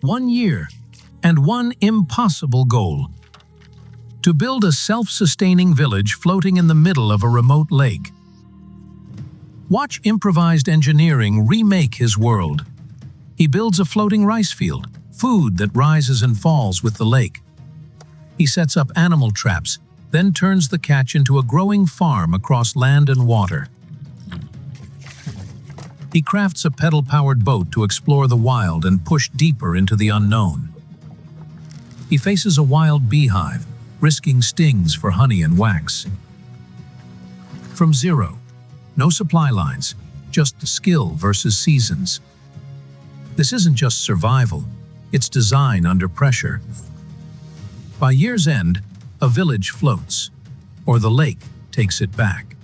1 year, and one impossible goal: to build a self-sustaining village floating in the middle of a remote lake. Watch improvised engineering remake his world. He builds a floating rice field, food that rises and falls with the lake. He sets up animal traps, then turns the catch into a growing farm across land and water. He crafts a pedal-powered boat to explore the wild and push deeper into the unknown. He faces a wild beehive, risking stings for honey and wax. From zero, no supply lines, just skill versus seasons. This isn't just survival, it's design under pressure. By year's end, a village floats, or the lake takes it back.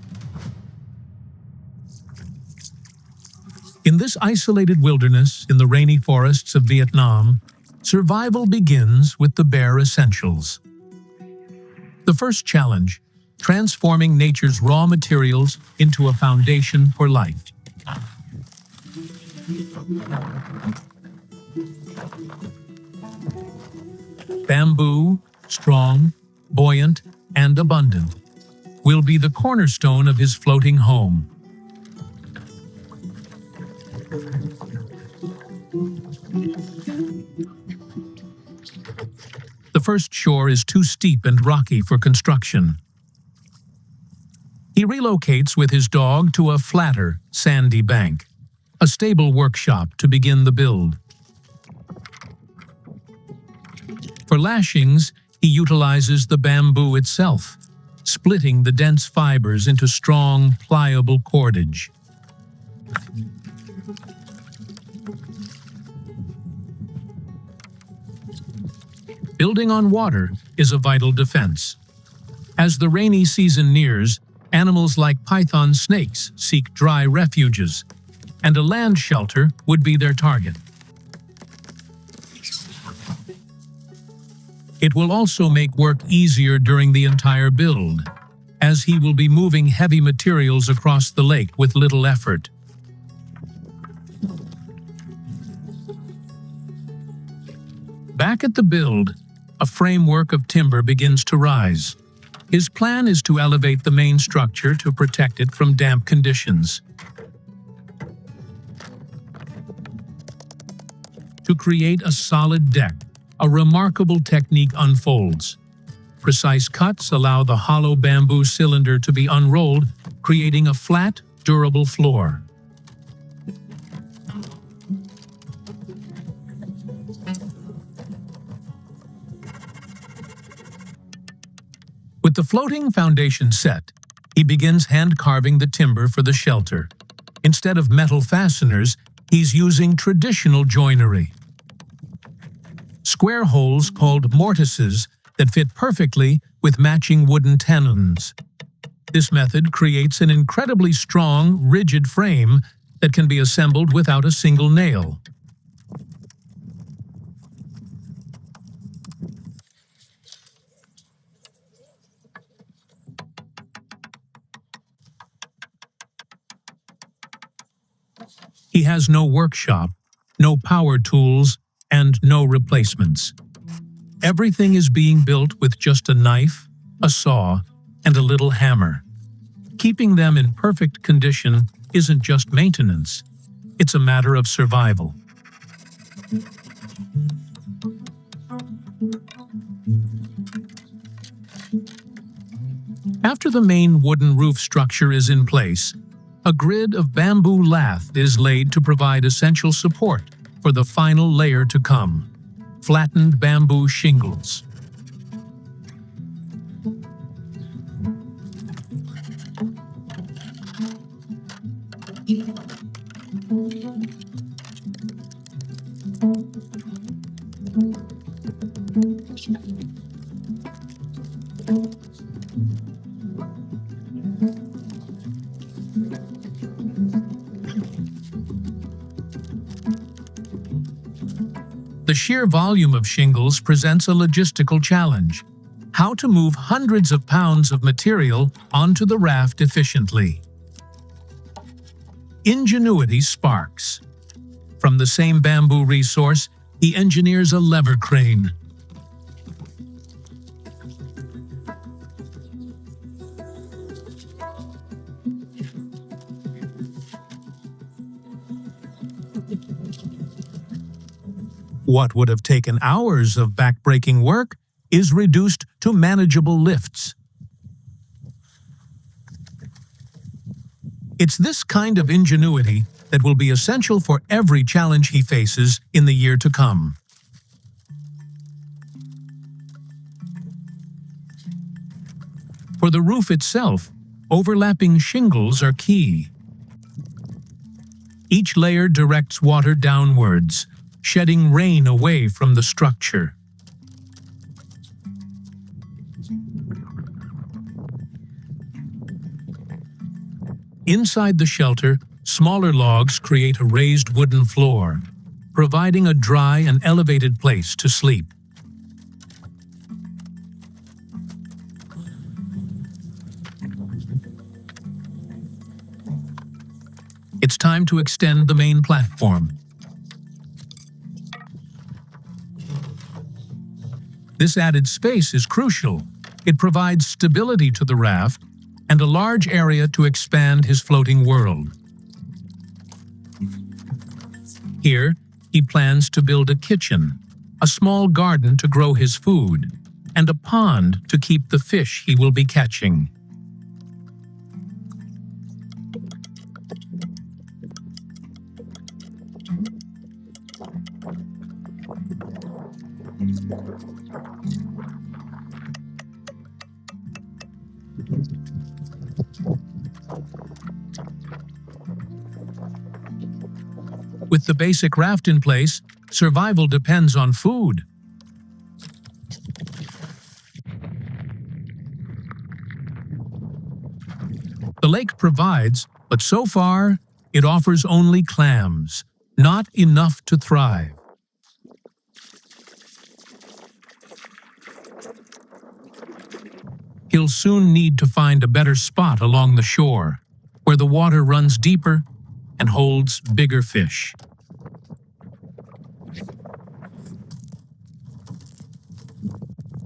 In this isolated wilderness in the rainy forests of Vietnam, survival begins with the bare essentials. The first challenge: transforming nature's raw materials into a foundation for life. Bamboo, strong, buoyant, and abundant, will be the cornerstone of his floating home. The first shore is too steep and rocky for construction. He relocates with his dog to a flatter, sandy bank, a stable workshop to begin the build. For lashings, he utilizes the bamboo itself, splitting the dense fibers into strong, pliable cordage. Building on water is a vital defense. As the rainy season nears, animals like python snakes seek dry refuges, and a land shelter would be their target. It will also make work easier during the entire build, as he will be moving heavy materials across the lake with little effort. Back at the build, a framework of timber begins to rise. His plan is to elevate the main structure to protect it from damp conditions. To create a solid deck, a remarkable technique unfolds. Precise cuts allow the hollow bamboo cylinder to be unrolled, creating a flat, durable floor. With the floating foundation set, he begins hand-carving the timber for the shelter. Instead of metal fasteners, he's using traditional joinery. Square holes called mortises that fit perfectly with matching wooden tenons. This method creates an incredibly strong, rigid frame that can be assembled without a single nail. He has no workshop, no power tools, and no replacements. Everything is being built with just a knife, a saw, and a little hammer. Keeping them in perfect condition isn't just maintenance, it's a matter of survival. After the main wooden roof structure is in place, a grid of bamboo lath is laid to provide essential support for the final layer to come: flattened bamboo shingles. The sheer volume of shingles presents a logistical challenge: how to move hundreds of pounds of material onto the raft efficiently. Ingenuity sparks. From the same bamboo resource, he engineers a lever crane. What would have taken hours of back-breaking work is reduced to manageable lifts. It's this kind of ingenuity that will be essential for every challenge he faces in the year to come. For the roof itself, overlapping shingles are key. Each layer directs water downwards, shedding rain away from the structure. Inside the shelter, smaller logs create a raised wooden floor, providing a dry and elevated place to sleep. It's time to extend the main platform. This added space is crucial. It provides stability to the raft and a large area to expand his floating world. Here, he plans to build a kitchen, a small garden to grow his food, and a pond to keep the fish he will be catching. With the basic raft in place, survival depends on food. The lake provides, but so far, it offers only clams, not enough to thrive. He'll soon need to find a better spot along the shore, where the water runs deeper and holds bigger fish.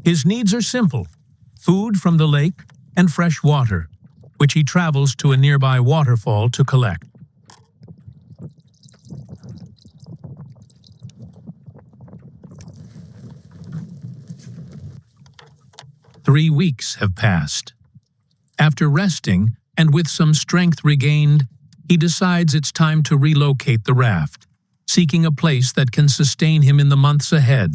His needs are simple: food from the lake and fresh water, which he travels to a nearby waterfall to collect. Three weeks have passed. After resting and with some strength regained, he decides it's time to relocate the raft, seeking a place that can sustain him in the months ahead.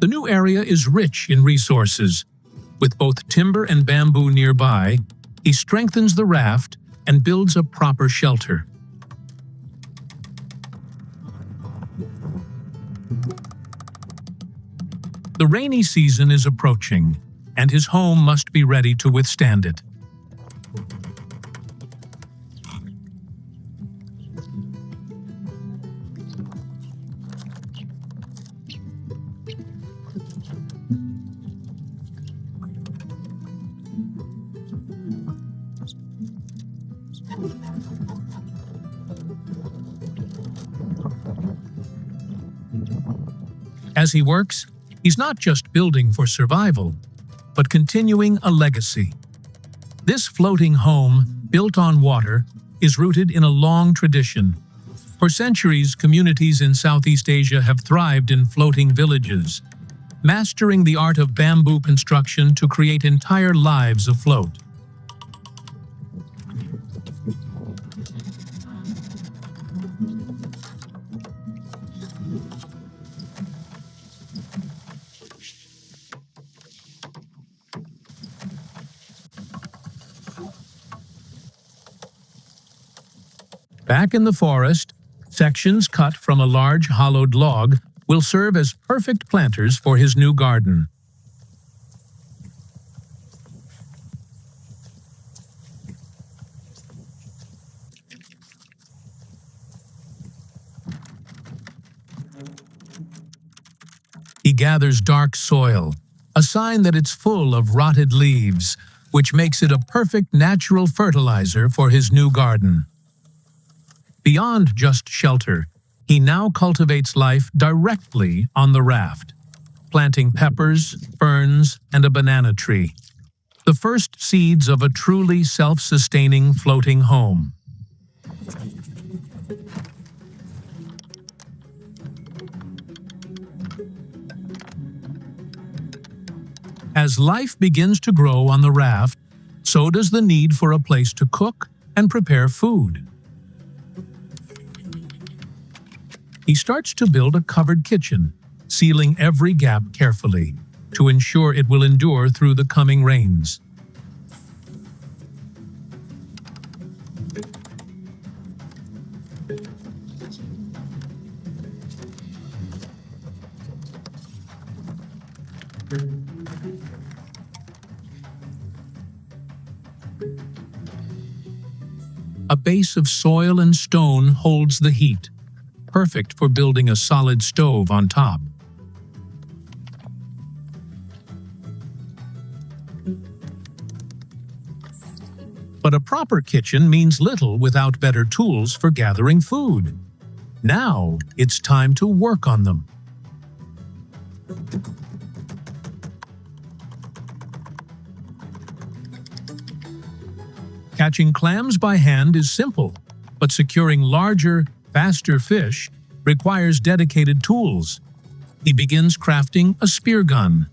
The new area is rich in resources. With both timber and bamboo nearby, he strengthens the raft and builds a proper shelter. The rainy season is approaching, and his home must be ready to withstand it. As he works, he's not just building for survival, but continuing a legacy. This floating home, built on water, is rooted in a long tradition. For centuries, communities in Southeast Asia have thrived in floating villages, mastering the art of bamboo construction to create entire lives afloat. Back in the forest, sections cut from a large hollowed log will serve as perfect planters for his new garden. He gathers dark soil, a sign that it's full of rotted leaves, which makes it a perfect natural fertilizer for his new garden. Beyond just shelter, he now cultivates life directly on the raft, planting peppers, ferns, and a banana tree, the first seeds of a truly self-sustaining floating home. As life begins to grow on the raft, so does the need for a place to cook and prepare food. He starts to build a covered kitchen, sealing every gap carefully to ensure it will endure through the coming rains. A base of soil and stone holds the heat, perfect for building a solid stove on top. But a proper kitchen means little without better tools for gathering food. Now it's time to work on them. Catching clams by hand is simple, but securing larger, faster fish requires dedicated tools. He begins crafting a spear gun.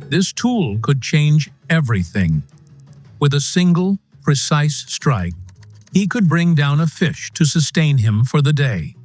This tool could change everything. With a single, precise strike, he could bring down a fish to sustain him for the day.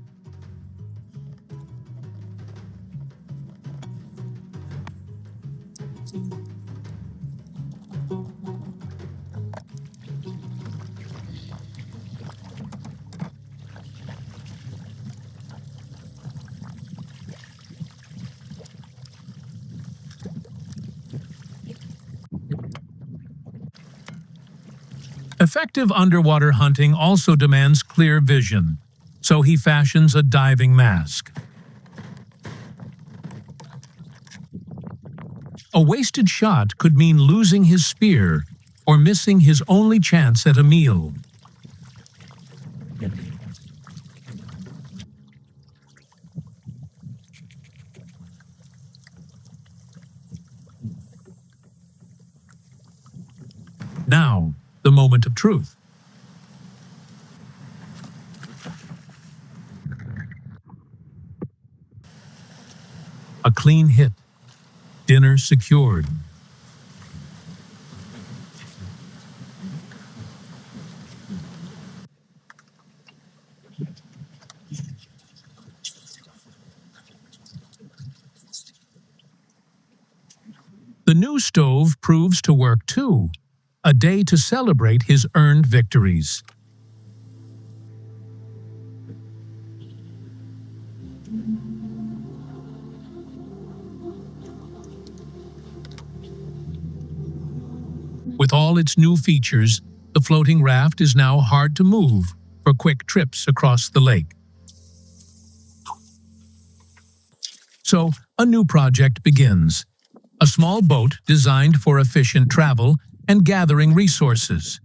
Effective underwater hunting also demands clear vision, so he fashions a diving mask. A wasted shot could mean losing his spear or missing his only chance at a meal. Now, the moment of truth. A clean hit. Dinner secured. The new stove proves to work too. A day to celebrate his earned victories. With all its new features, the floating raft is now hard to move for quick trips across the lake. So, a new project begins. A small boat designed for efficient travel and gathering resources.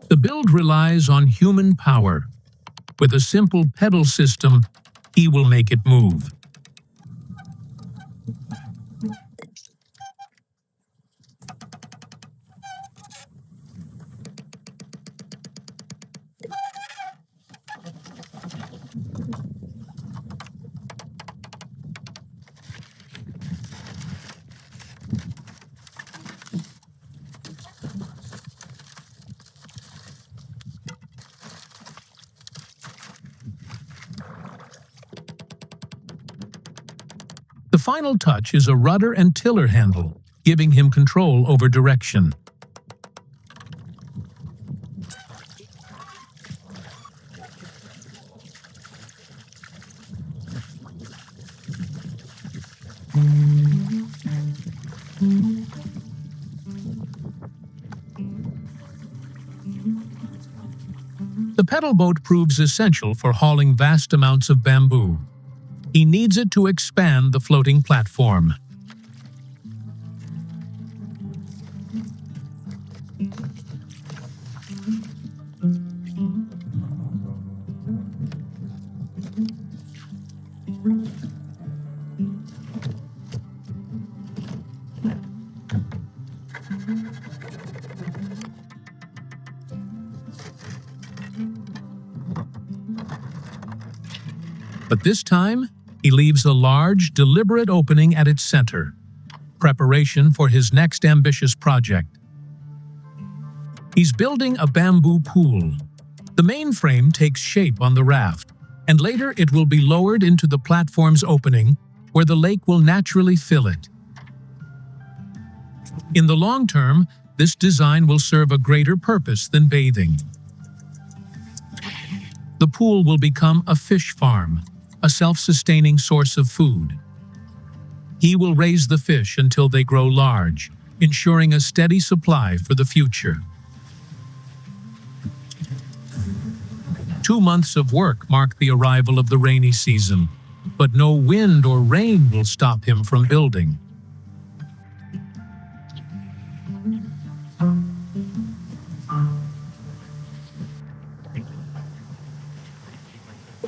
The build relies on human power. With a simple pedal system, he will make it move. final touch is a rudder and tiller handle, giving him control over direction. The pedal boat proves essential for hauling vast amounts of bamboo. He needs it to expand the floating platform. But this time, he leaves a large, deliberate opening at its center, preparation for his next ambitious project. He's building a bamboo pool. The main frame takes shape on the raft, and later it will be lowered into the platform's opening, where the lake will naturally fill it. In the long term, this design will serve a greater purpose than bathing. The pool will become a fish farm, a self-sustaining source of food. He will raise the fish until they grow large, ensuring a steady supply for the future. 2 months of work mark the arrival of the rainy season, but no wind or rain will stop him from building.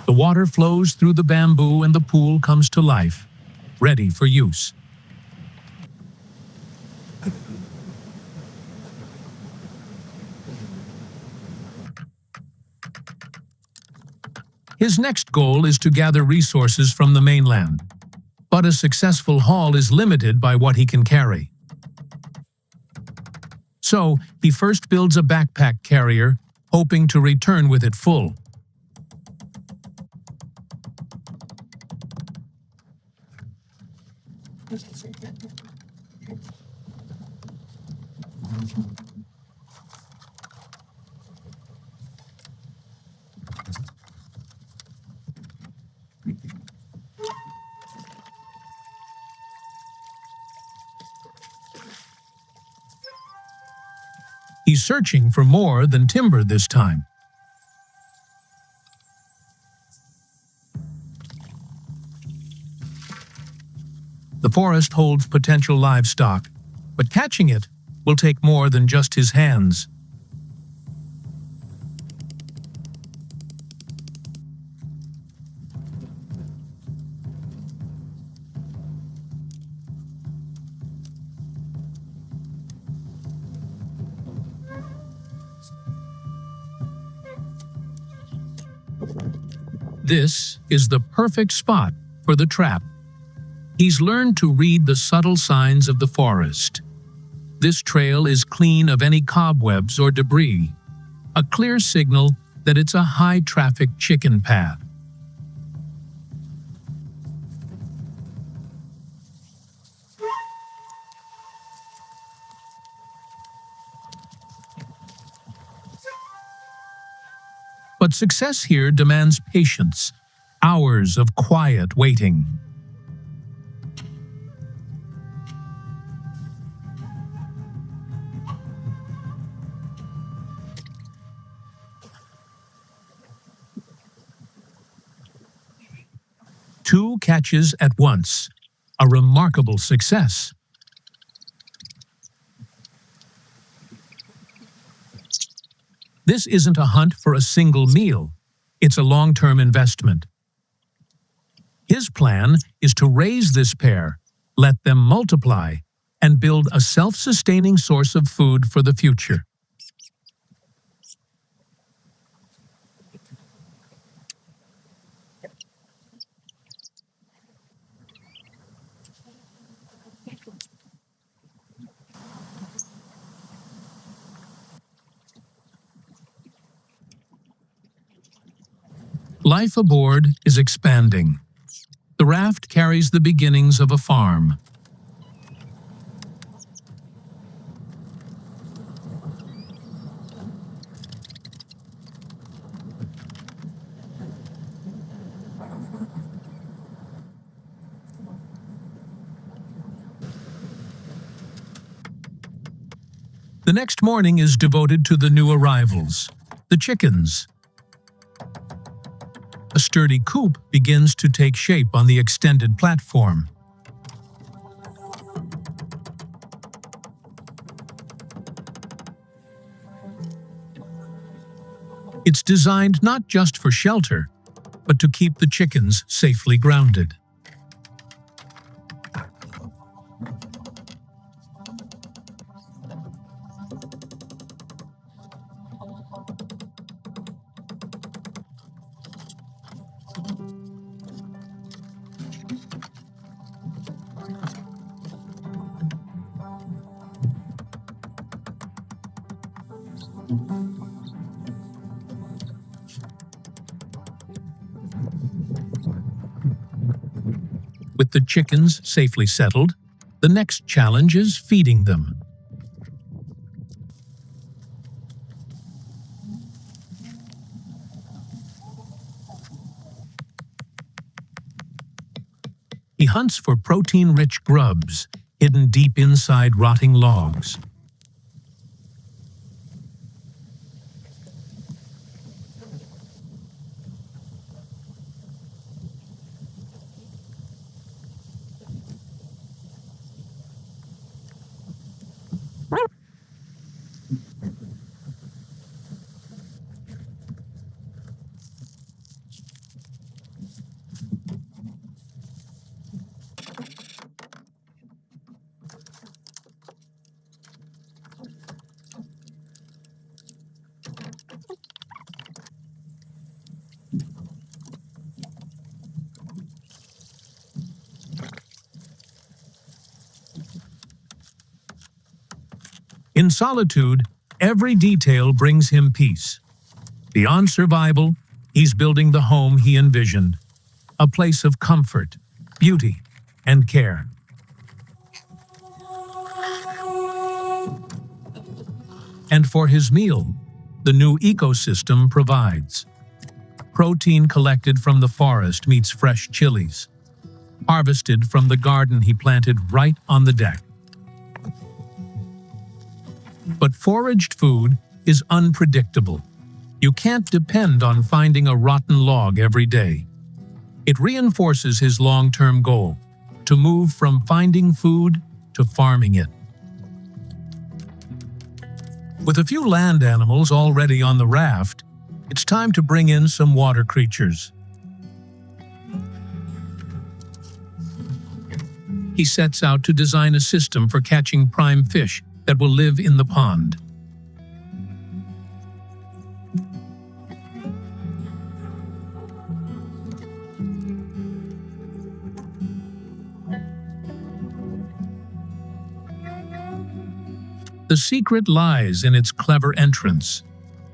The water flows through the bamboo and the pool comes to life, ready for use. His next goal is to gather resources from the mainland, but a successful haul is limited by what he can carry. So, he first builds a backpack carrier, hoping to return with it full. He's searching for more than timber this time. The forest holds potential livestock, but catching it will take more than just his hands. This is the perfect spot for the trap. He's learned to read the subtle signs of the forest. This trail is clean of any cobwebs or debris, a clear signal that it's a high-traffic chicken path. But success here demands patience, hours of quiet waiting. Two catches at once, a remarkable success. This isn't a hunt for a single meal, it's a long-term investment. His plan is to raise this pair, let them multiply, and build a self-sustaining source of food for the future. Life aboard is expanding. The The raft carries the beginnings of a farm. The next morning is devoted to the new arrivals, the chickens. A sturdy coop begins to take shape on the extended platform. It's designed not just for shelter, but to keep the chickens safely grounded. With the chickens safely settled, the next challenge is feeding them. He hunts for protein-rich grubs hidden deep inside rotting logs. In solitude, every detail brings him peace. Beyond survival, he's building the home he envisioned, a place of comfort, beauty, and care. And for his meal, the new ecosystem provides. Protein collected from the forest meets fresh chilies, harvested from the garden he planted right on the deck. But foraged food is unpredictable. You can't depend on finding a rotten log every day. It reinforces his long-term goal, to move from finding food to farming it. With a few land animals already on the raft, it's time to bring in some water creatures. He sets out to design a system for catching prime fish that will live in the pond. The secret lies in its clever entrance,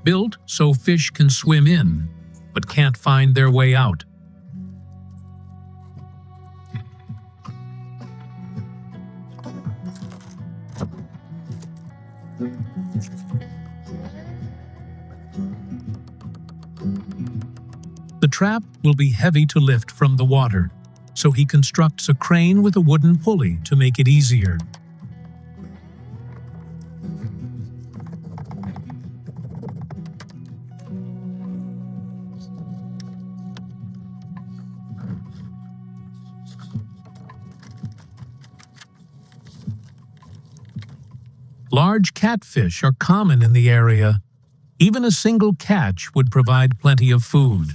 built so fish can swim in, but can't find their way out. The trap will be heavy to lift from the water, so he constructs a crane with a wooden pulley to make it easier. Large catfish are common in the area. Even a single catch would provide plenty of food.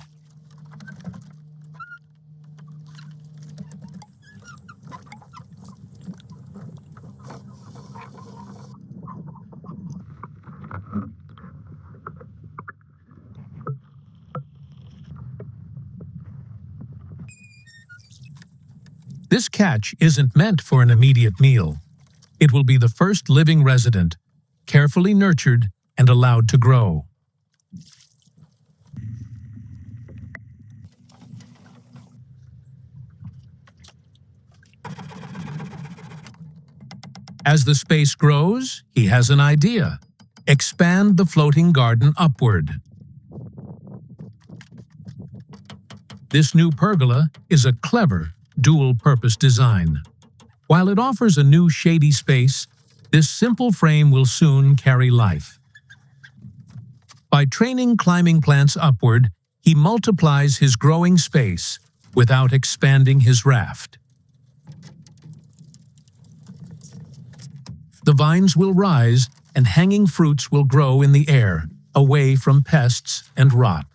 This catch isn't meant for an immediate meal. It will be the first living resident, carefully nurtured and allowed to grow. As the space grows, he has an idea. Expand the floating garden upward. This new pergola is a clever, dual-purpose design. While it offers a new shady space, this simple frame will soon carry life. By training climbing plants upward, he multiplies his growing space without expanding his raft. The vines will rise and hanging fruits will grow in the air, away from pests and rot.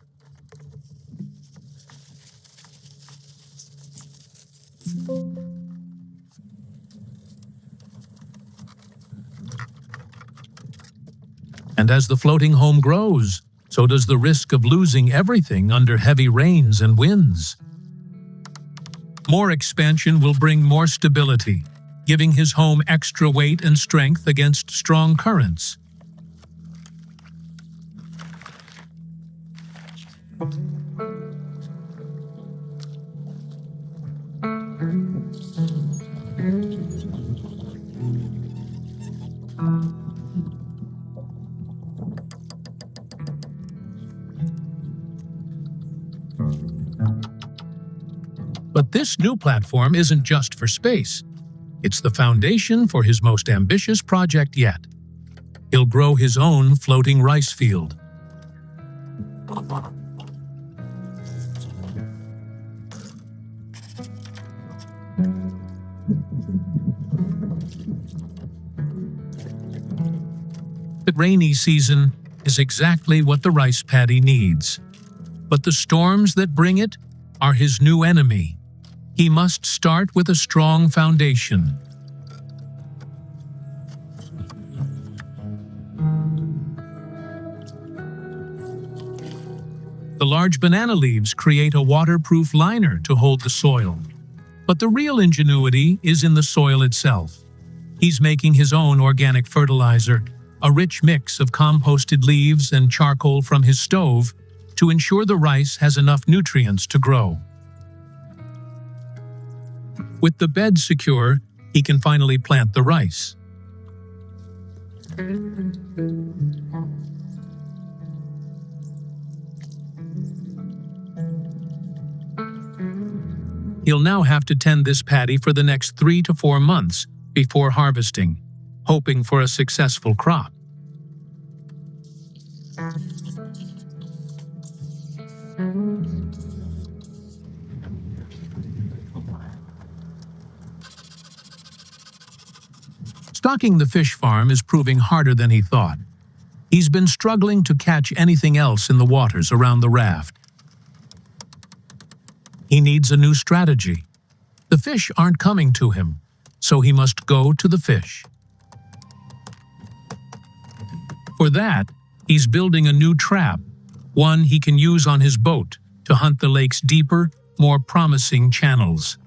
And as the floating home grows, so does the risk of losing everything under heavy rains and winds. More expansion will bring more stability, giving his home extra weight and strength against strong currents. But this new platform isn't just for space. It's the foundation for his most ambitious project yet. He'll grow his own floating rice field. The rainy season is exactly what the rice paddy needs. But the storms that bring it are his new enemy. He must start with a strong foundation. The large banana leaves create a waterproof liner to hold the soil. But the real ingenuity is in the soil itself. He's making his own organic fertilizer, a rich mix of composted leaves and charcoal from his stove, to ensure the rice has enough nutrients to grow. With the bed secure, he can finally plant the rice. He'll now have to tend this paddy for the next 3 to 4 months before harvesting, hoping for a successful crop. Stocking the fish farm is proving harder than he thought. He's been struggling to catch anything else in the waters around the raft. He needs a new strategy. The fish aren't coming to him, so he must go to the fish. For that, he's building a new trap, one he can use on his boat to hunt the lake's deeper, more promising channels.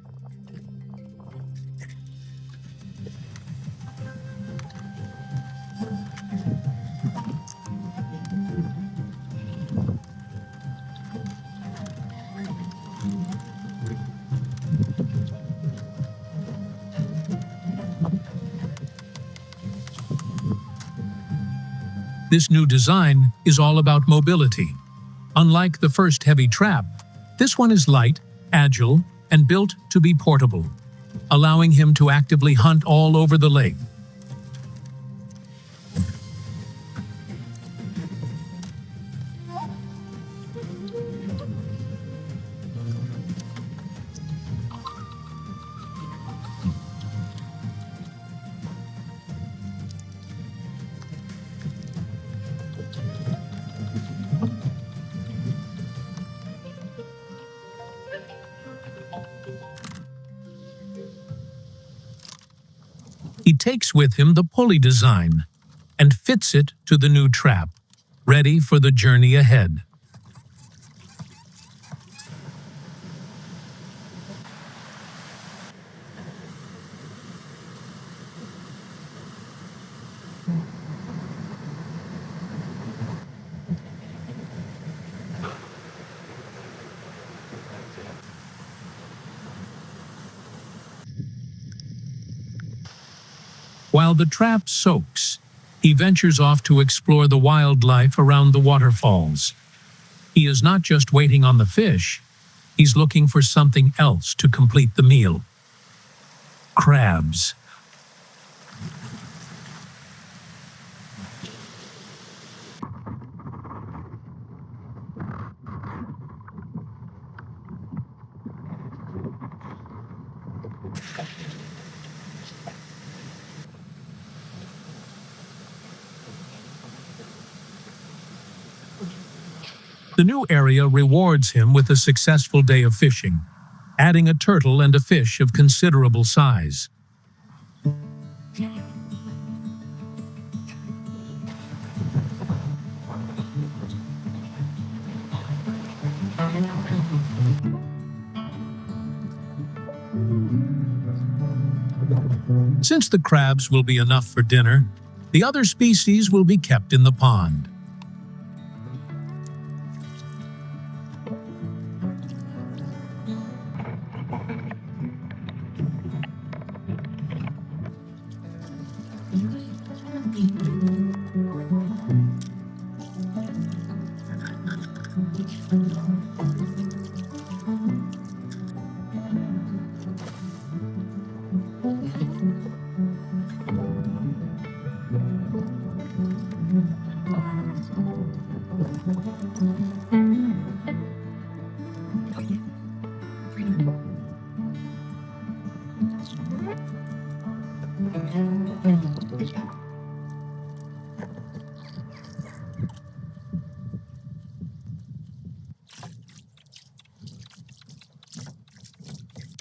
This new design is all about mobility. Unlike the first heavy trap, this one is light, agile, and built to be portable, allowing him to actively hunt all over the lake. He takes with him the pulley design and fits it to the new trap, ready for the journey ahead. While the trap soaks, he ventures off to explore the wildlife around the waterfalls. He is not just waiting on the fish, he's looking for something else to complete the meal. Crabs. The new area rewards him with a successful day of fishing, adding a turtle and a fish of considerable size. Since the crabs will be enough for dinner, the other species will be kept in the pond.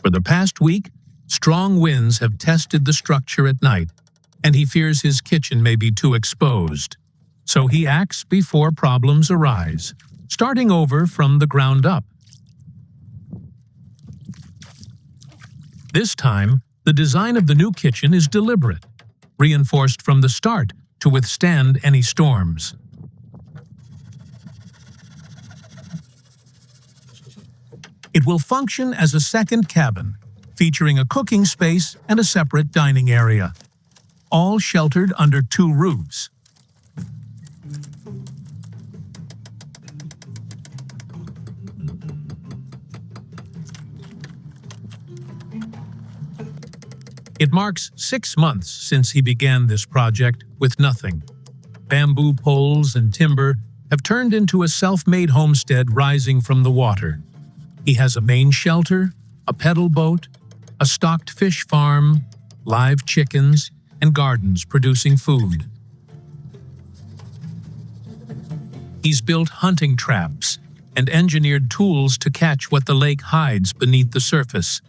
For the past week, strong winds have tested the structure at night, and he fears his kitchen may be too exposed. So he acts before problems arise, starting over from the ground up. This time, the design of the new kitchen is deliberate, reinforced from the start to withstand any storms. It will function as a second cabin, featuring a cooking space and a separate dining area, all sheltered under two roofs. It marks 6 months since he began this project with nothing. Bamboo poles and timber have turned into a self-made homestead rising from the water. He has a main shelter, a pedal boat, a stocked fish farm, live chickens, and gardens producing food. He's built hunting traps and engineered tools to catch what the lake hides beneath the surface.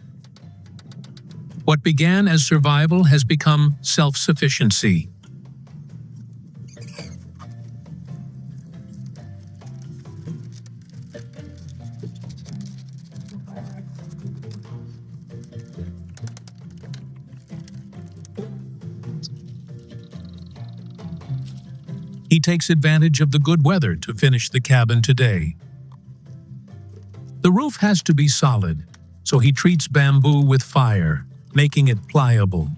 What began as survival has become self-sufficiency. He takes advantage of the good weather to finish the cabin today. The roof has to be solid, so he treats bamboo with fire, making it pliable.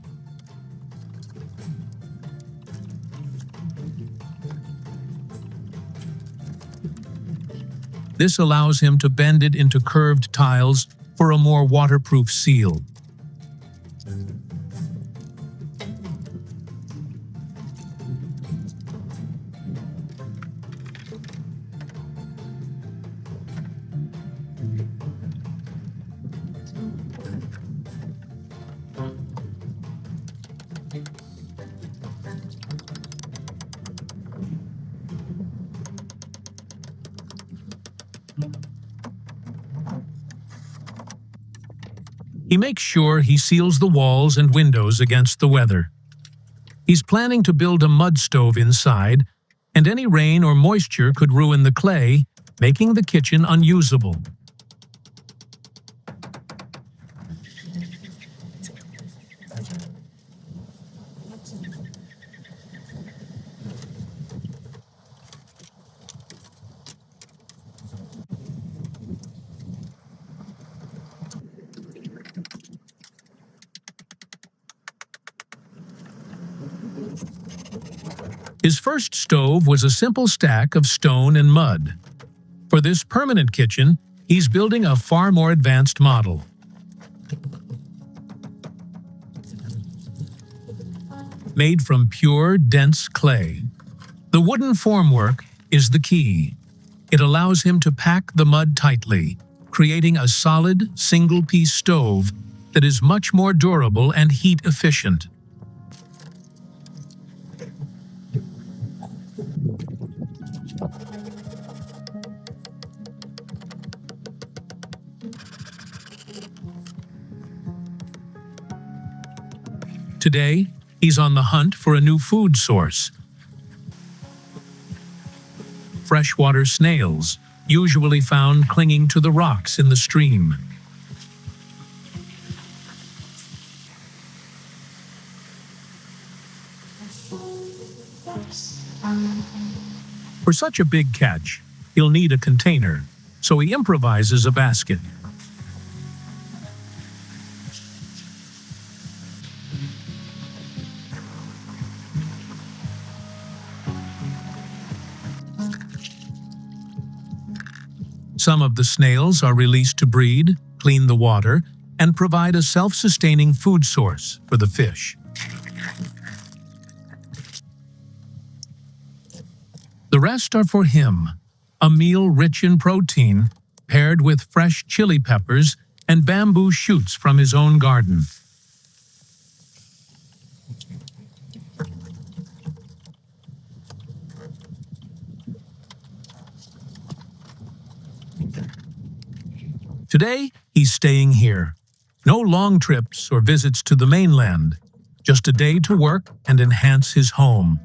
This allows him to bend it into curved tiles for a more waterproof seal. He makes sure he seals the walls and windows against the weather. He's planning to build a mud stove inside, and any rain or moisture could ruin the clay, making the kitchen unusable. His first stove was a simple stack of stone and mud. For this permanent kitchen, he's building a far more advanced model. Made from pure, dense clay, the wooden formwork is the key. It allows him to pack the mud tightly, creating a solid, single-piece stove that is much more durable and heat-efficient. Today, he's on the hunt for a new food source. Freshwater snails, usually found clinging to the rocks in the stream. For such a big catch, he'll need a container, so he improvises a basket. Some of the snails are released to breed, clean the water, and provide a self-sustaining food source for the fish. The rest are for him, a meal rich in protein, paired with fresh chili peppers and bamboo shoots from his own garden. Today, he's staying here. No long trips or visits to the mainland, just a day to work and enhance his home.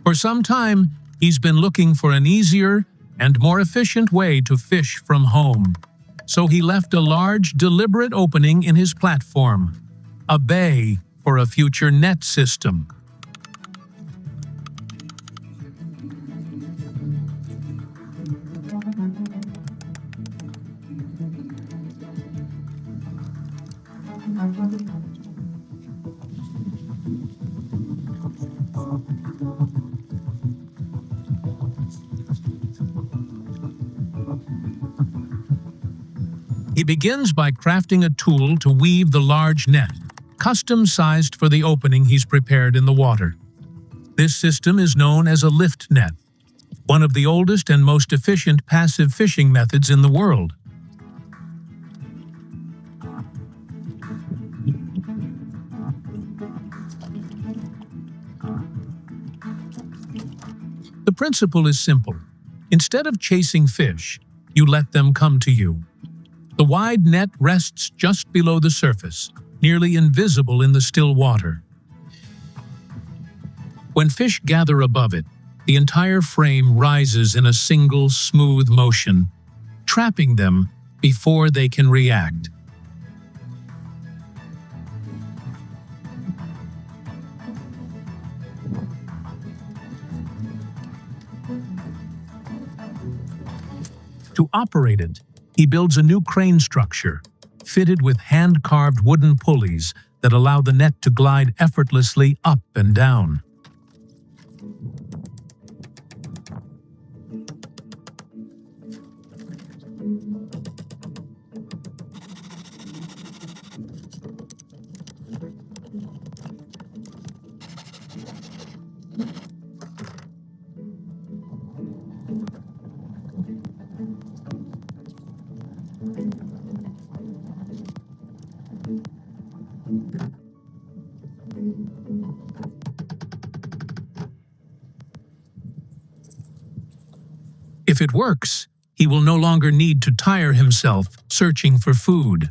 For some time, he's been looking for an easier and more efficient way to fish from home. So he left a large, deliberate opening in his platform, a bay for a future net system. He begins by crafting a tool to weave the large net, custom-sized for the opening he's prepared in the water. This system is known as a lift net, one of the oldest and most efficient passive fishing methods in the world. The principle is simple. Instead of chasing fish, you let them come to you. The wide net rests just below the surface, nearly invisible in the still water. When fish gather above it, the entire frame rises in a single, smooth motion, trapping them before they can react. To operate it, he builds a new crane structure, fitted with hand-carved wooden pulleys that allow the net to glide effortlessly up and down. If it works, He will no longer need to tire himself searching for food.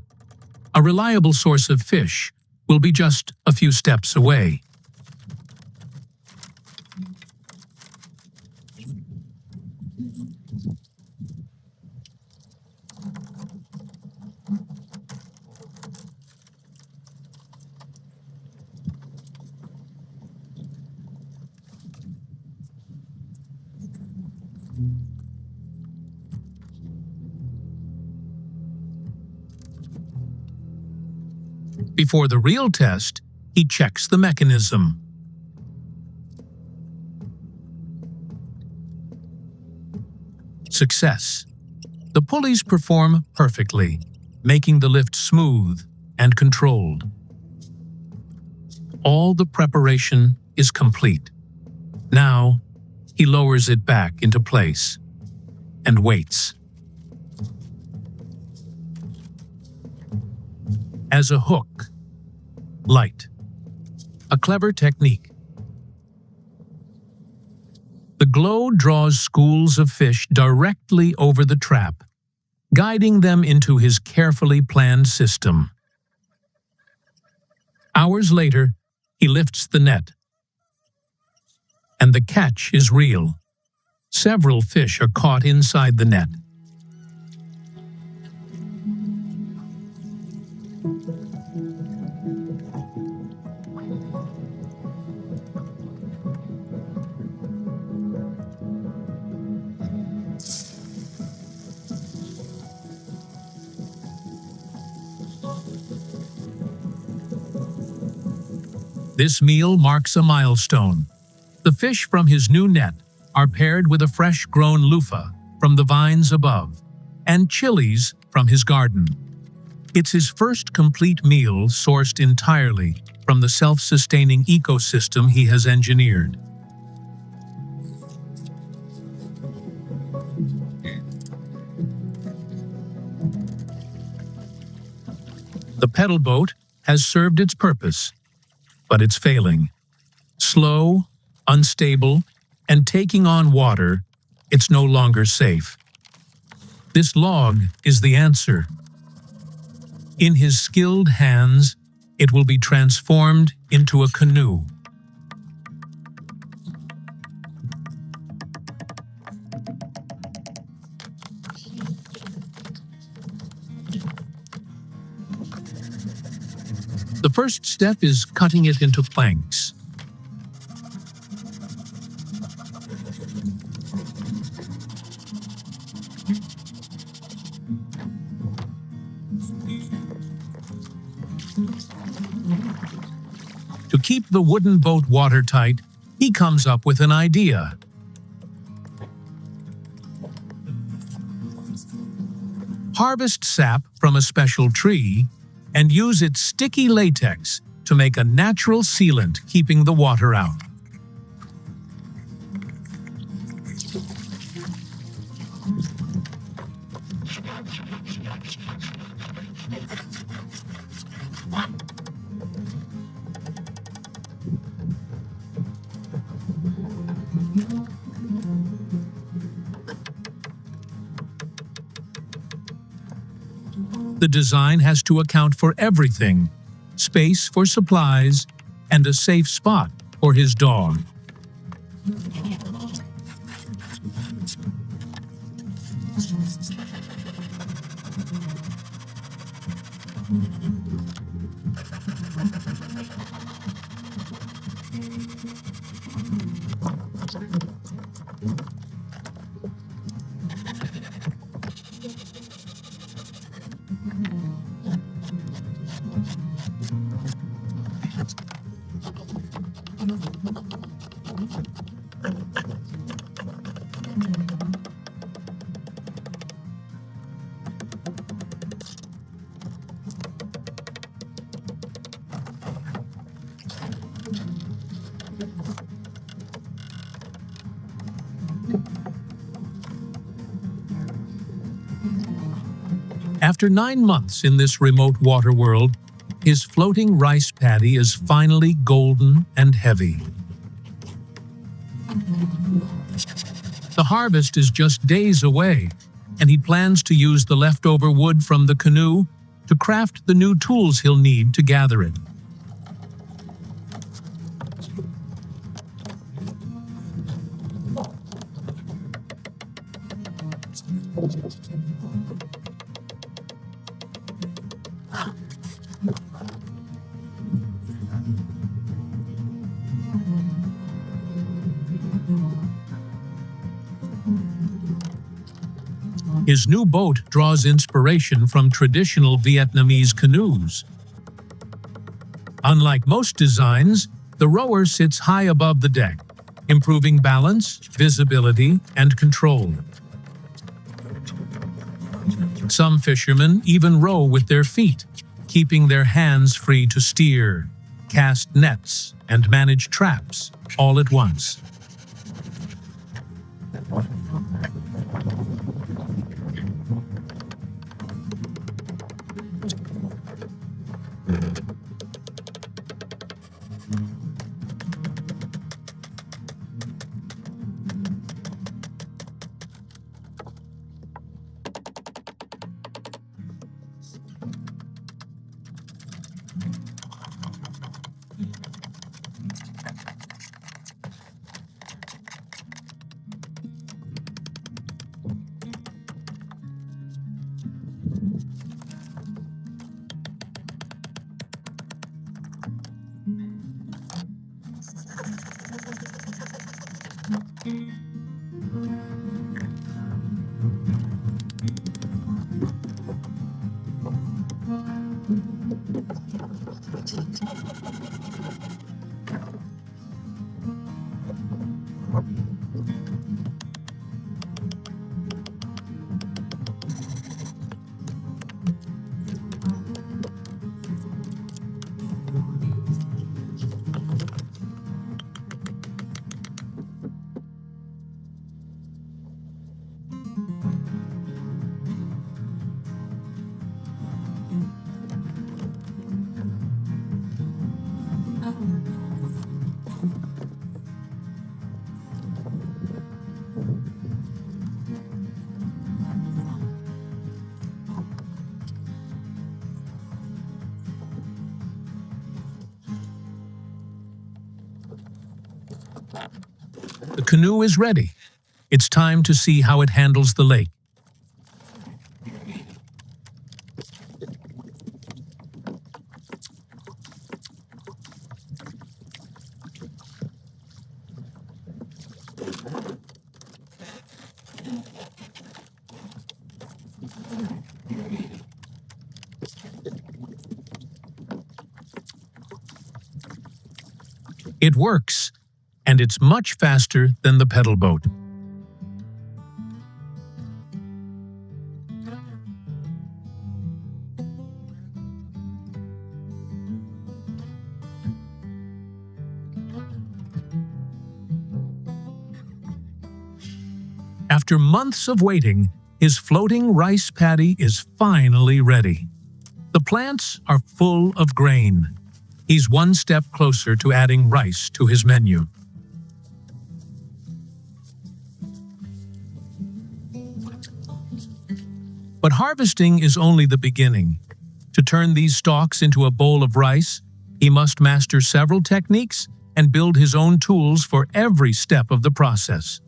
A reliable source of fish will be just a few steps away. Before the real test, he checks the mechanism. Success. The pulleys perform perfectly, making the lift smooth and controlled. All the preparation is complete. Now, he lowers it back into place and waits. As a hook, light. A clever technique. The glow draws schools of fish directly over the trap, guiding them into his carefully planned system. Hours later, he lifts the net. And the catch is real. Several fish are caught inside the net. This meal marks a milestone. The fish from his new net are paired with a fresh-grown loofah from the vines above and chilies from his garden. It's his first complete meal sourced entirely from the self-sustaining ecosystem he has engineered. The pedal boat has served its purpose, but it's failing. Slow, unstable, and taking on water, it's no longer safe. This log is the answer. In his skilled hands, it will be transformed into a canoe. The first step is cutting it into planks. To keep the wooden boat watertight, he comes up with an idea. Harvest sap from a special tree and use its sticky latex to make a natural sealant keeping the water out. The design has to account for everything: space for supplies and a safe spot for his dog. After 9 months in this remote water world, his floating rice paddy is finally golden and heavy. The harvest is just days away, and he plans to use the leftover wood from the canoe to craft the new tools he'll need to gather it. His new boat draws inspiration from traditional Vietnamese canoes. Unlike most designs, the rower sits high above the deck, improving balance, visibility, and control. Some fishermen even row with their feet, keeping their hands free to steer, cast nets, and manage traps all at once. The canoe is ready. It's time to see how it handles the lake. It works, and it's much faster than the pedal boat. After months of waiting, his floating rice paddy is finally ready. The plants are full of grain. He's one step closer to adding rice to his menu. But harvesting is only the beginning. To turn these stalks into a bowl of rice, he must master several techniques and build his own tools for every step of the process.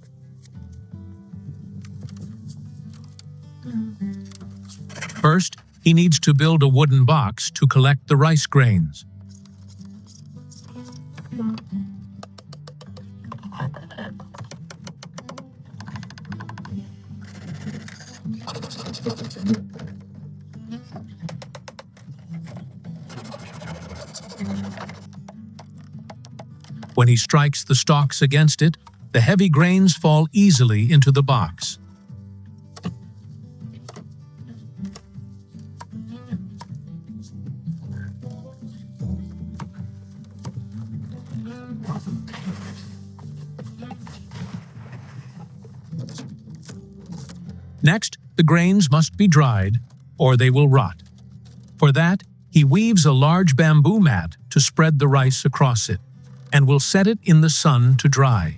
First, he needs to build a wooden box to collect the rice grains. When he strikes the stalks against it, the heavy grains fall easily into the box. Next, the grains must be dried, or they will rot. For that, he weaves a large bamboo mat to spread the rice across it, and will set it in the sun to dry.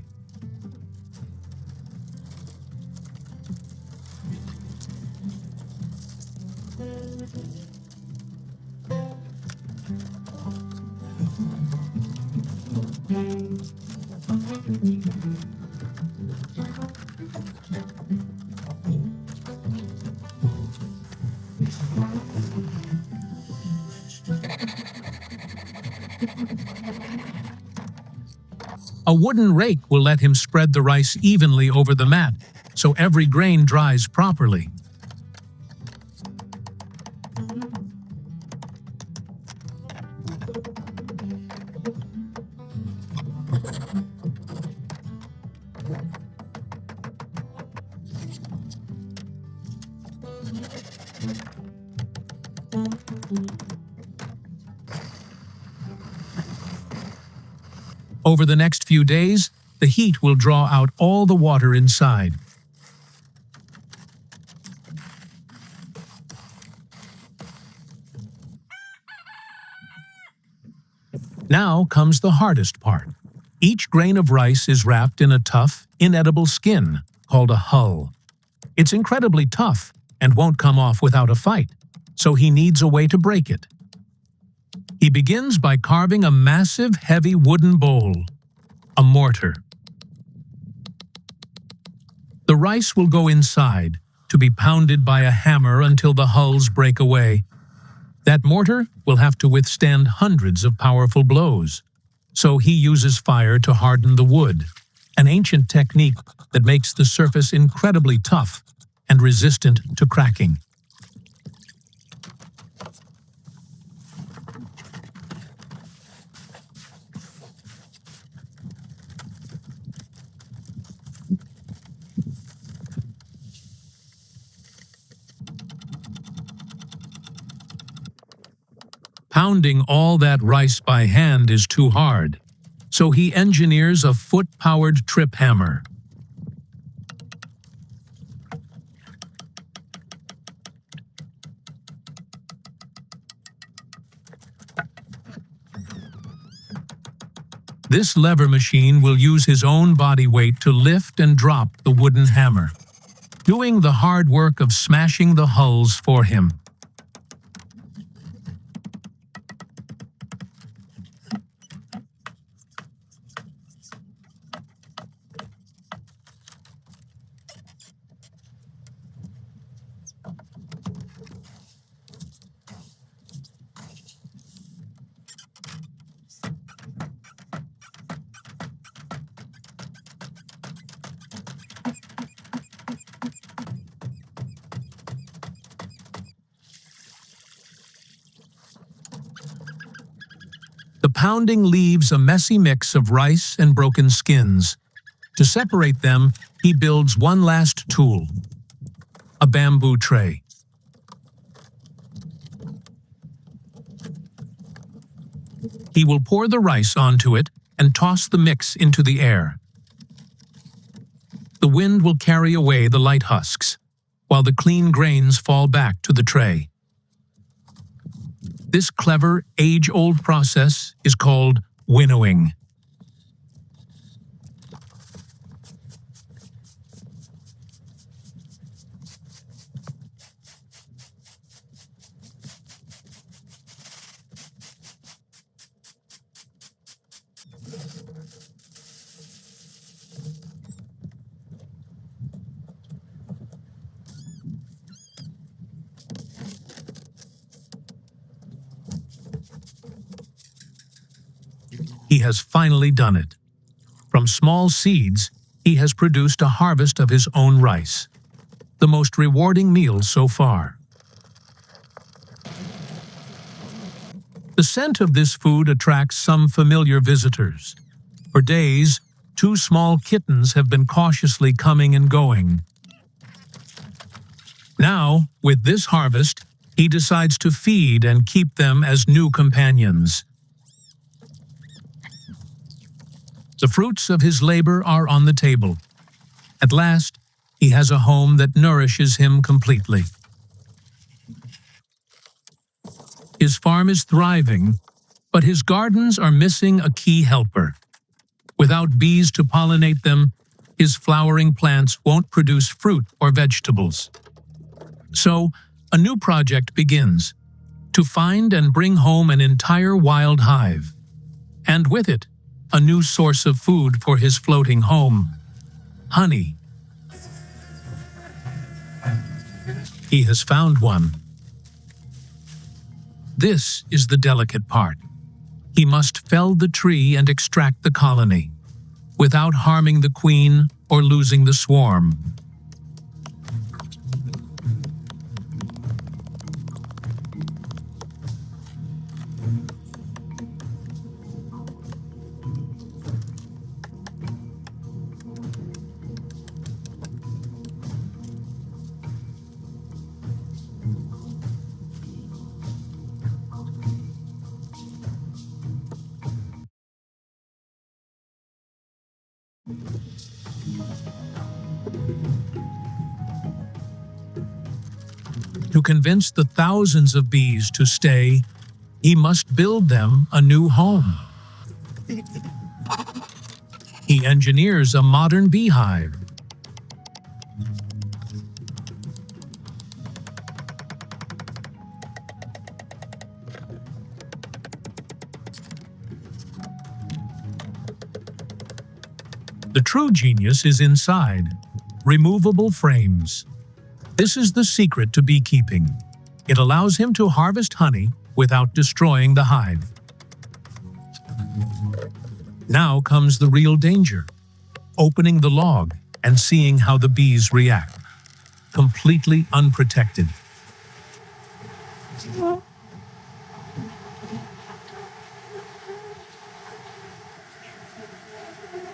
A wooden rake will let him spread the rice evenly over the mat, so every grain dries properly. Over the next few days, the heat will draw out all the water inside. Now comes the hardest part. Each grain of rice is wrapped in a tough, inedible skin called a hull. It's incredibly tough and won't come off without a fight, so he needs a way to break it. He begins by carving a massive, heavy wooden bowl, a mortar. The rice will go inside to be pounded by a hammer until the hulls break away. That mortar will have to withstand hundreds of powerful blows, so he uses fire to harden the wood, an ancient technique that makes the surface incredibly tough and resistant to cracking. Pounding all that rice by hand is too hard, so he engineers a foot-powered trip hammer. This lever machine will use his own body weight to lift and drop the wooden hammer, doing the hard work of smashing the hulls for him. The pounding leaves a messy mix of rice and broken skins. To separate them, he builds one last tool, a bamboo tray. He will pour the rice onto it and toss the mix into the air. The wind will carry away the light husks, while the clean grains fall back to the tray. This clever, age-old process is called winnowing. He has finally done it. From small seeds, he has produced a harvest of his own rice, the most rewarding meal so far. The scent of this food attracts some familiar visitors. For days, 2 small kittens have been cautiously coming and going. Now, with this harvest, he decides to feed and keep them as new companions. The fruits of his labor are on the table. At last, he has a home that nourishes him completely. His farm is thriving, but his gardens are missing a key helper. Without bees to pollinate them, his flowering plants won't produce fruit or vegetables. So, a new project begins, to find and bring home an entire wild hive. And with it, a new source of food for his floating home: honey. He has found one. This is the delicate part. He must fell the tree and extract the colony, without harming the queen or losing the swarm. To convince the thousands of bees to stay, he must build them a new home. He engineers a modern beehive. The true genius is inside: removable frames. This is the secret to beekeeping. It allows him to harvest honey without destroying the hive. Now comes the real danger: opening the log and seeing how the bees react, completely unprotected.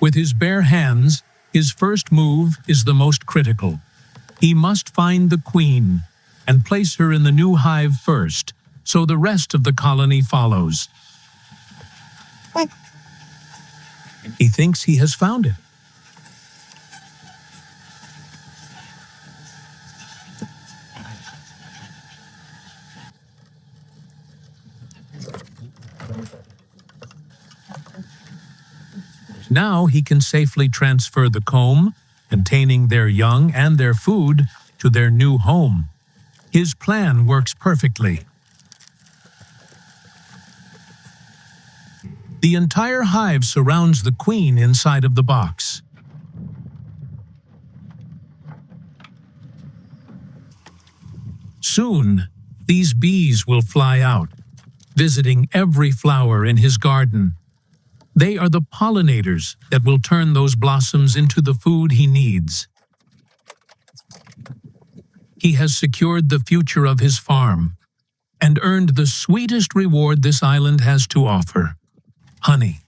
With his bare hands, his first move is the most critical. He must find the queen and place her in the new hive first, so the rest of the colony follows. He thinks he has found it. Now he can safely transfer the comb, containing their young and their food, to their new home. His plan works perfectly. The entire hive surrounds the queen inside of the box. Soon, these bees will fly out, visiting every flower in his garden. They are the pollinators that will turn those blossoms into the food he needs. He has secured the future of his farm and earned the sweetest reward this island has to offer: honey.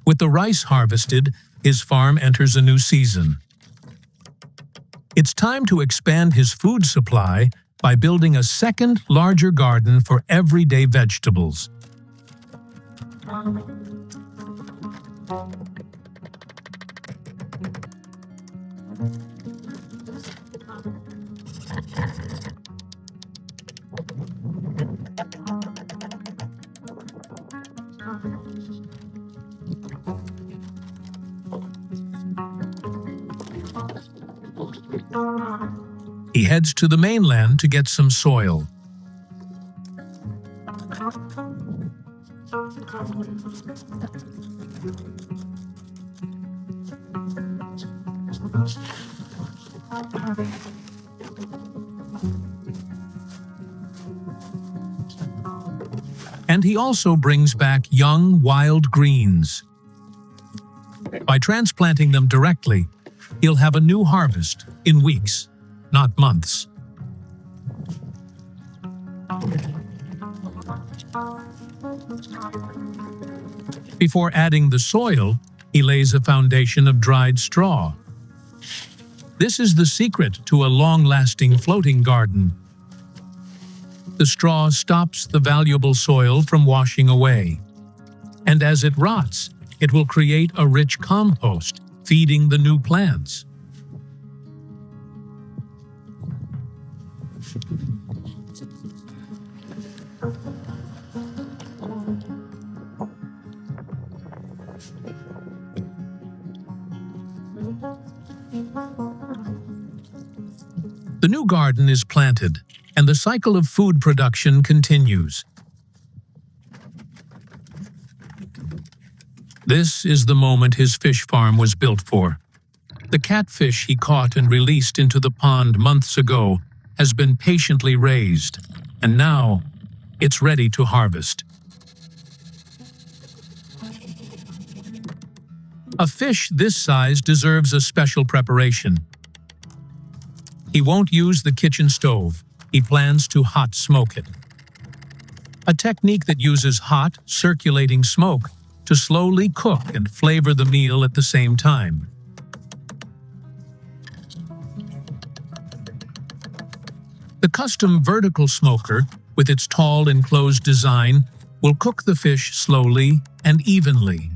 With the rice harvested, his farm enters a new season. It's time to expand his food supply by building a second, larger garden for everyday vegetables. He heads to the mainland to get some soil. And he also brings back young wild greens. By transplanting them directly, he'll have a new harvest in weeks, not months. Before adding the soil, he lays a foundation of dried straw. This is the secret to a long-lasting floating garden. The straw stops the valuable soil from washing away, and as it rots, it will create a rich compost, feeding the new plants. The The new garden is planted, and the cycle of food production continues. This is the moment his fish farm was built for. The catfish he caught and released into the pond months ago has been patiently raised, and now it's ready to harvest. A fish this size deserves a special preparation. He won't use the kitchen stove. He plans to hot smoke it. A technique that uses hot, circulating smoke to slowly cook and flavor the meal at the same time. The custom vertical smoker, with its tall enclosed design, will cook the fish slowly and evenly.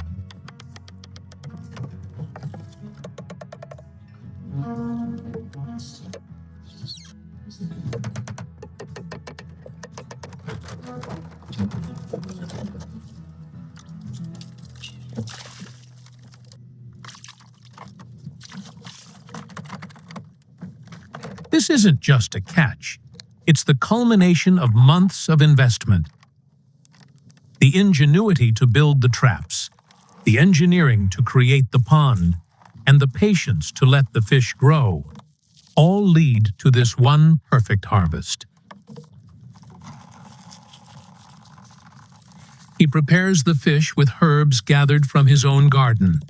This isn't just a catch. It's the culmination of months of investment. The ingenuity to build the traps, the engineering to create the pond, and the patience to let the fish grow, all lead to this one perfect harvest. He prepares the fish with herbs gathered from his own garden.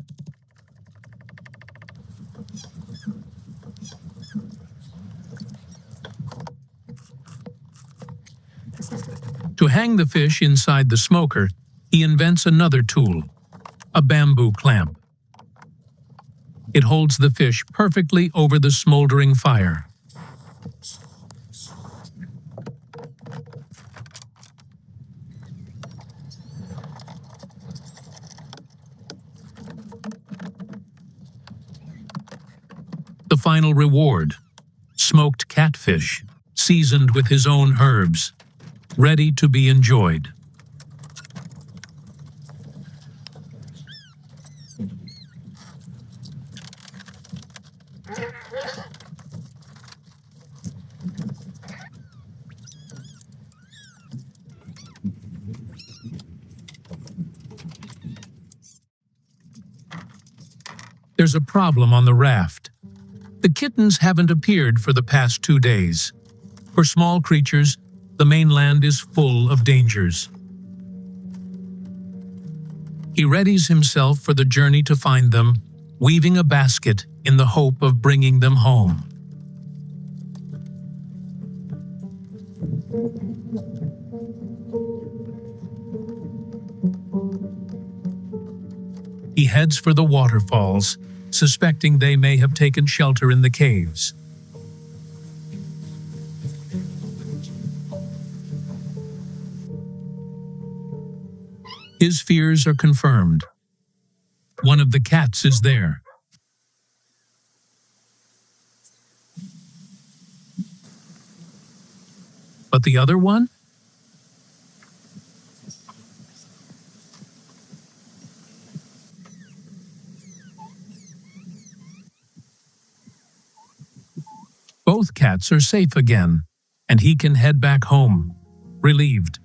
To hang the fish inside the smoker, he invents another tool, a bamboo clamp. It holds the fish perfectly over the smoldering fire. The final reward, smoked catfish, seasoned with his own herbs, ready to be enjoyed. There's a problem on the raft. The kittens haven't appeared for the past 2 days. For small creatures, the mainland is full of dangers. He readies himself for the journey to find them, weaving a basket in the hope of bringing them home. He heads for the waterfalls, suspecting they may have taken shelter in the caves. His fears are confirmed. One of the cats is there. But the other one? Both cats are safe again, and he can head back home, relieved.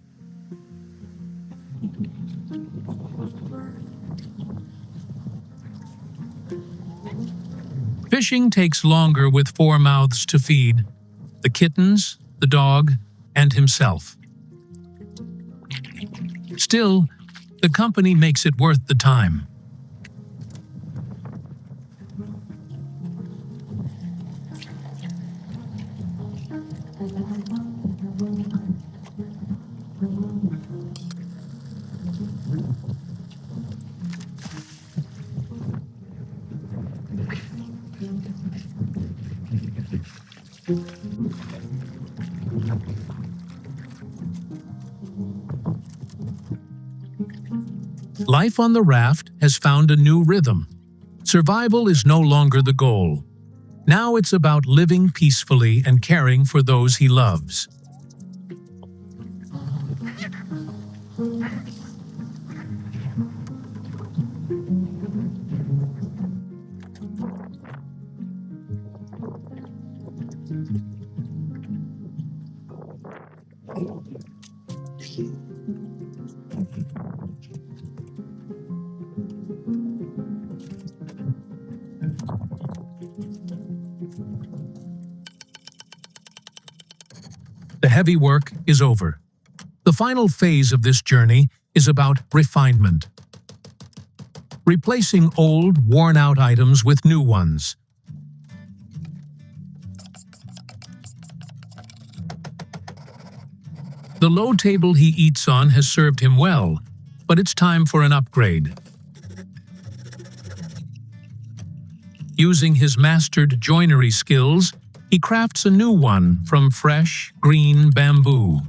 Fishing takes longer with 4 mouths to feed: the kittens, the dog, and himself. Still, the company makes it worth the time. Life on the raft has found a new rhythm. Survival is no longer the goal. Now it's about living peacefully and caring for those he loves. The heavy work is over. The final phase of this journey is about refinement. Replacing old, worn-out items with new ones. The low table he eats on has served him well, but it's time for an upgrade. Using his mastered joinery skills, he crafts a new one from fresh, green bamboo.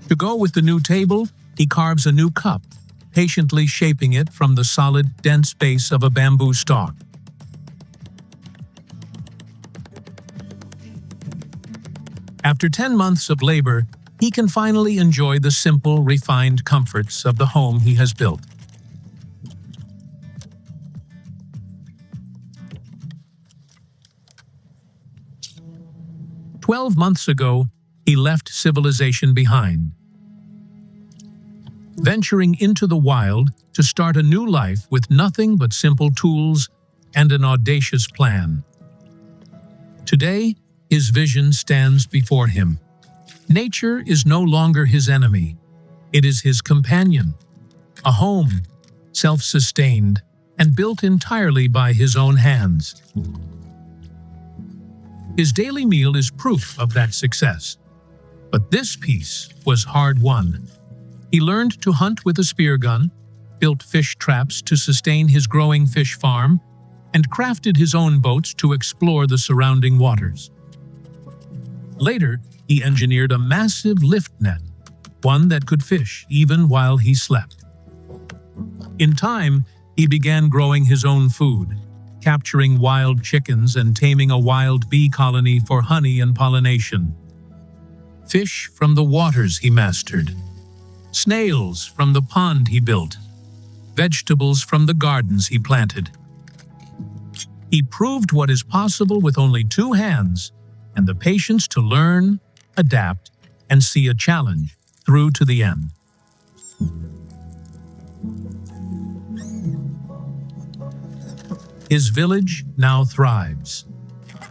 To go with the new table, he carves a new cup, patiently shaping it from the solid, dense base of a bamboo stalk. After 10 months of labor, he can finally enjoy the simple, refined comforts of the home he has built. "12 months ago, he left civilization behind, venturing into the wild to start a new life with nothing but simple tools and an audacious plan. Today, his vision stands before him. Nature is no longer his enemy. It is his companion. A home, self-sustained, and built entirely by his own hands. His daily meal is proof of that success. But this piece was hard-won. He learned to hunt with a spear gun, built fish traps to sustain his growing fish farm, and crafted his own boats to explore the surrounding waters. Later, he engineered a massive lift net, one that could fish even while he slept. In time, he began growing his own food, capturing wild chickens and taming a wild bee colony for honey and pollination. Fish from the waters he mastered, snails from the pond he built, vegetables from the gardens he planted. He proved what is possible with only 2 hands and the patience to learn, adapt, and see a challenge through to the end. His village now thrives,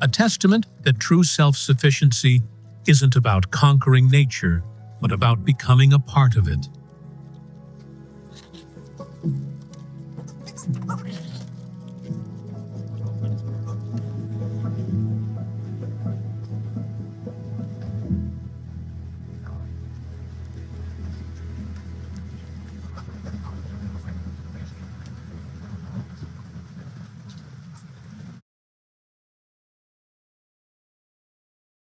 a testament that true self-sufficiency isn't about conquering nature, but about becoming a part of it.